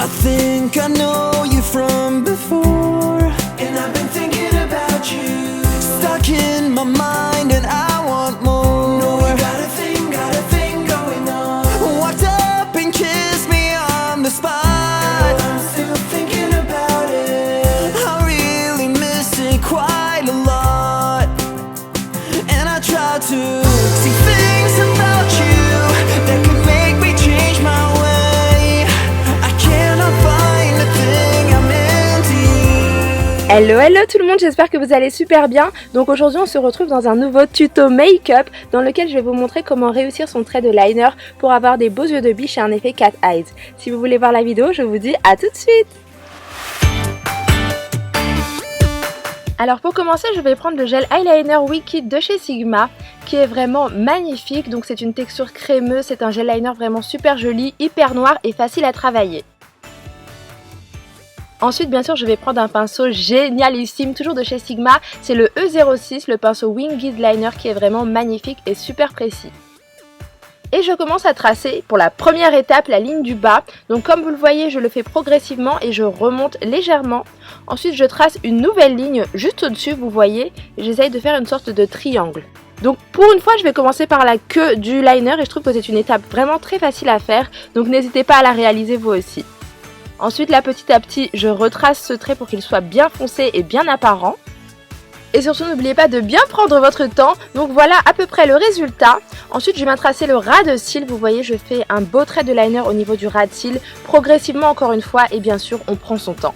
I think I know you from before, and I've been thinking about you. Stuck in my mind and I want more. No, we got a thing going on. Walked up and kissed me on the spot. I'm still thinking about it. I really miss it quite a lot, and I try to see things about you that could make me change my way. I cannot find the thing I'm into. Hello tout le monde, j'espère que vous allez super bien. Donc aujourd'hui on se retrouve dans un nouveau tuto make-up dans lequel je vais vous montrer comment réussir son trait de liner pour avoir des beaux yeux de biche et un effet cat eyes. Si vous voulez voir la vidéo, je vous dis à tout de suite. Alors pour commencer, je vais prendre le gel eyeliner Wicked de chez Sigma qui est vraiment magnifique. Donc c'est une texture crémeuse, c'est un gel liner vraiment super joli, hyper noir et facile à travailler. Ensuite, bien sûr, je vais prendre un pinceau génialissime, toujours de chez Sigma. C'est le E06, le pinceau Winged Liner qui est vraiment magnifique et super précis. Et je commence à tracer pour la première étape la ligne du bas. Donc comme vous le voyez, je le fais progressivement et je remonte légèrement. Ensuite, je trace une nouvelle ligne juste au-dessus, vous voyez. J'essaye de faire une sorte de triangle. Donc pour une fois, je vais commencer par la queue du liner et je trouve que c'est une étape vraiment très facile à faire. Donc n'hésitez pas à la réaliser vous aussi. Ensuite, là, petit à petit, je retrace ce trait pour qu'il soit bien foncé et bien apparent. Et surtout, n'oubliez pas de bien prendre votre temps. Donc voilà à peu près le résultat. Ensuite, je viens tracer le ras de cils. Vous voyez, je fais un beau trait de liner au niveau du ras de cils. Progressivement, encore une fois. Et bien sûr, on prend son temps.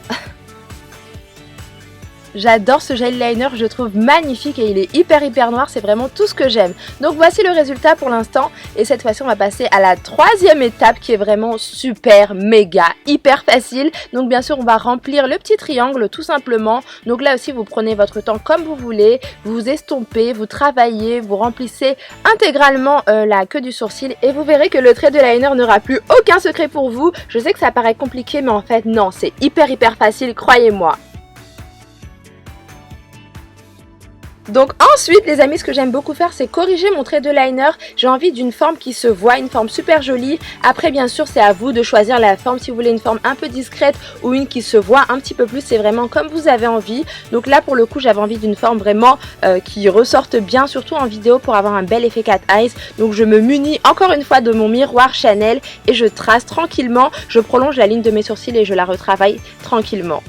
J'adore ce gel liner, je le trouve magnifique et il est hyper noir, c'est vraiment tout ce que j'aime. Donc voici le résultat pour l'instant et cette fois-ci on va passer à la troisième étape qui est vraiment super, méga, hyper facile. Donc bien sûr on va remplir le petit triangle tout simplement. Donc là aussi vous prenez votre temps comme vous voulez, vous estompez, vous travaillez, vous remplissez intégralement la queue du sourcil et vous verrez que le trait de liner n'aura plus aucun secret pour vous. Je sais que ça paraît compliqué mais en fait non, c'est hyper facile, croyez-moi. Donc ensuite les amis, ce que j'aime beaucoup faire c'est corriger mon trait de liner. J'ai envie d'une forme qui se voit, une forme super jolie. Après bien sûr c'est à vous de choisir la forme, si vous voulez une forme un peu discrète ou une qui se voit un petit peu plus, c'est vraiment comme vous avez envie. Donc là pour le coup j'avais envie d'une forme vraiment qui ressorte bien, surtout en vidéo pour avoir un bel effet cat eyes. Donc je me munis encore une fois de mon miroir Chanel et je trace tranquillement, je prolonge la ligne de mes sourcils et je la retravaille tranquillement.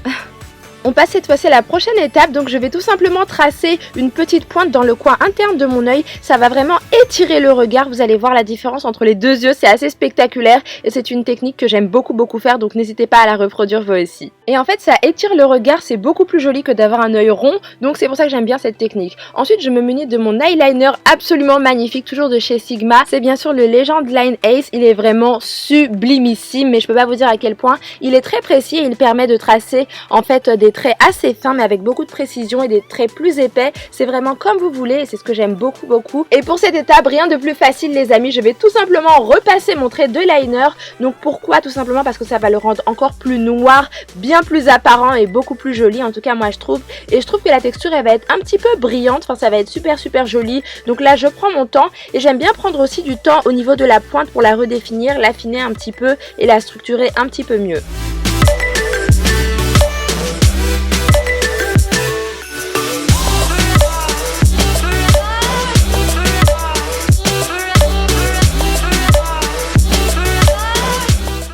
On passe cette fois-ci à la prochaine étape, donc je vais tout simplement tracer une petite pointe dans le coin interne de mon œil. Ça va vraiment étirer le regard, vous allez voir la différence entre les deux yeux, c'est assez spectaculaire et c'est une technique que j'aime beaucoup faire, donc n'hésitez pas à la reproduire vous aussi. Et en fait ça étire le regard, c'est beaucoup plus joli que d'avoir un œil rond, donc c'est pour ça que j'aime bien cette technique. Ensuite je me munis de mon eyeliner absolument magnifique, toujours de chez Sigma. C'est bien sûr le Legend Line Ace, il est vraiment sublimissime, mais je peux pas vous dire à quel point. Il est très précis et il permet de tracer en fait des traits assez fins mais avec beaucoup de précision et des traits plus épais. C'est vraiment comme vous voulez et c'est ce que j'aime beaucoup. Et pour cette étape, rien de plus facile les amis, je vais tout simplement repasser mon trait de liner. Donc pourquoi? Tout simplement parce que ça va le rendre encore plus noir, bien plus apparent et beaucoup plus joli, en tout cas moi je trouve. Et je trouve que la texture elle va être un petit peu brillante, enfin ça va être super joli. Donc là je prends mon temps et j'aime bien prendre aussi du temps au niveau de la pointe pour la redéfinir, l'affiner un petit peu et la structurer un petit peu mieux.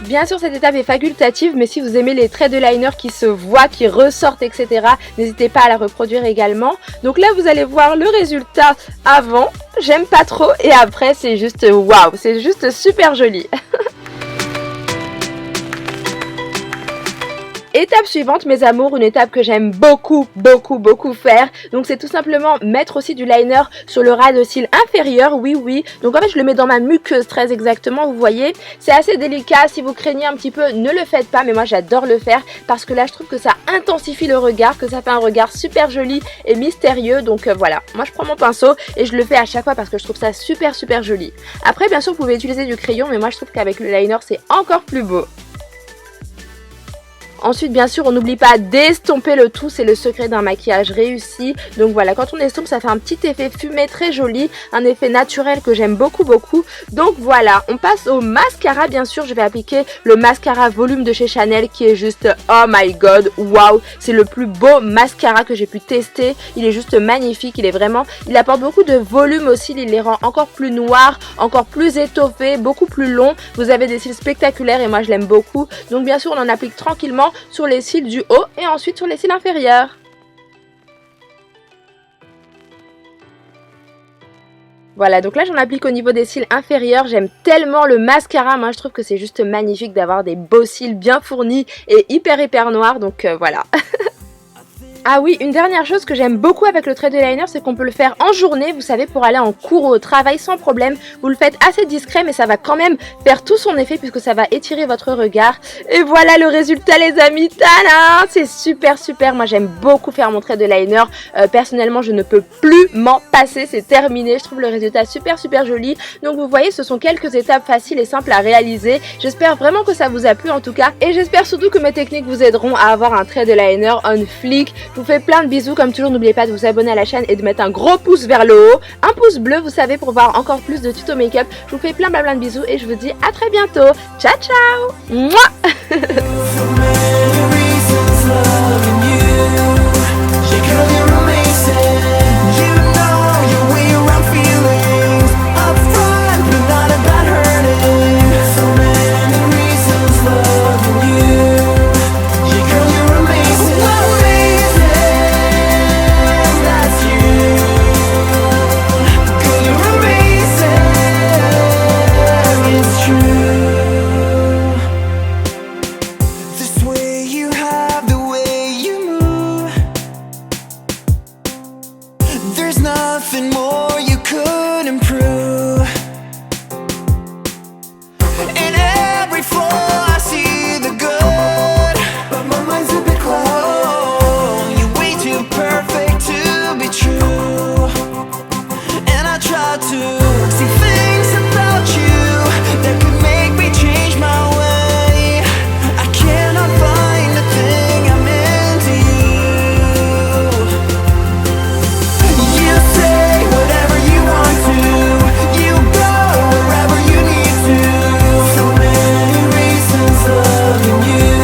Bien sûr cette étape est facultative mais si vous aimez les traits de liner qui se voient, qui ressortent etc, n'hésitez pas à la reproduire également. Donc là vous allez voir le résultat avant, j'aime pas trop et après c'est juste waouh, c'est juste super joli. Étape suivante mes amours, une étape que j'aime beaucoup faire. Donc c'est tout simplement mettre aussi du liner sur le ras de cils inférieur, oui. Donc en fait je le mets dans ma muqueuse très exactement, vous voyez. C'est assez délicat, si vous craignez un petit peu, ne le faites pas. Mais moi j'adore le faire parce que là je trouve que ça intensifie le regard, que ça fait un regard super joli et mystérieux. Donc voilà, moi je prends mon pinceau et je le fais à chaque fois parce que je trouve ça super joli. Après bien sûr vous pouvez utiliser du crayon mais moi je trouve qu'avec le liner c'est encore plus beau. Ensuite bien sûr on n'oublie pas d'estomper le tout, c'est le secret d'un maquillage réussi. Donc voilà, quand on estompe ça fait un petit effet fumé très joli, un effet naturel que j'aime beaucoup. Donc voilà, on passe au mascara. Bien sûr je vais appliquer le mascara volume de chez Chanel qui est juste oh my god, waouh, c'est le plus beau mascara que j'ai pu tester. Il est juste magnifique, il apporte beaucoup de volume aussi, il les rend encore plus noirs, encore plus étoffés, beaucoup plus longs. Vous avez des cils spectaculaires et moi je l'aime beaucoup. Donc bien sûr on en applique tranquillement sur les cils du haut et ensuite sur les cils inférieurs. Voilà, donc là j'en applique au niveau des cils inférieurs, j'aime tellement le mascara, moi je trouve que c'est juste magnifique d'avoir des beaux cils bien fournis et hyper noirs, donc voilà. Ah oui, une dernière chose que j'aime beaucoup avec le thread eyeliner, c'est qu'on peut le faire en journée, vous savez, pour aller en cours ou au travail sans problème. Vous le faites assez discret, mais ça va quand même faire tout son effet puisque ça va étirer votre regard. Et voilà le résultat les amis, tada! C'est super, moi j'aime beaucoup faire mon thread eyeliner. Personnellement, je ne peux plus m'en passer, c'est terminé. Je trouve le résultat super joli. Donc vous voyez, ce sont quelques étapes faciles et simples à réaliser. J'espère vraiment que ça vous a plu en tout cas. Et j'espère surtout que mes techniques vous aideront à avoir un thread eyeliner on fleek. Je vous fais plein de bisous, comme toujours n'oubliez pas de vous abonner à la chaîne et de mettre un gros pouce vers le haut, un pouce bleu vous savez pour voir encore plus de tutos make-up. Je vous fais plein de bisous et je vous dis à très bientôt. Ciao ciao. Mouah. Nothing more you could improve. In every flaw I see the good, but my mind's a bit clouded. You're way too perfect to be true, and I try to see things about you that could make me change my way. I cannot find a thing I'm into you. You say whatever you want to, you go wherever you need to. So many reasons loving you.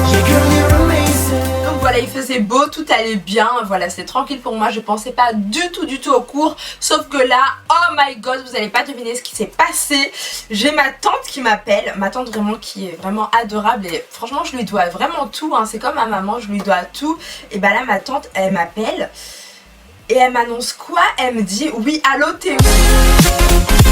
Yeah, girl, you're amazing. Donc voilà, il faisait beau, tout allait bien, voilà, c'était tranquille pour moi, je pensais pas du tout au cours, sauf que là, oh my god, vous allez pas deviner ce qui s'est passé. J'ai ma tante qui m'appelle, ma tante vraiment qui est vraiment adorable et franchement je lui dois vraiment tout, hein. C'est comme ma maman, je lui dois tout. Et bah là ma tante elle m'appelle et elle m'annonce quoi? Elle me dit oui, allô, t'es où?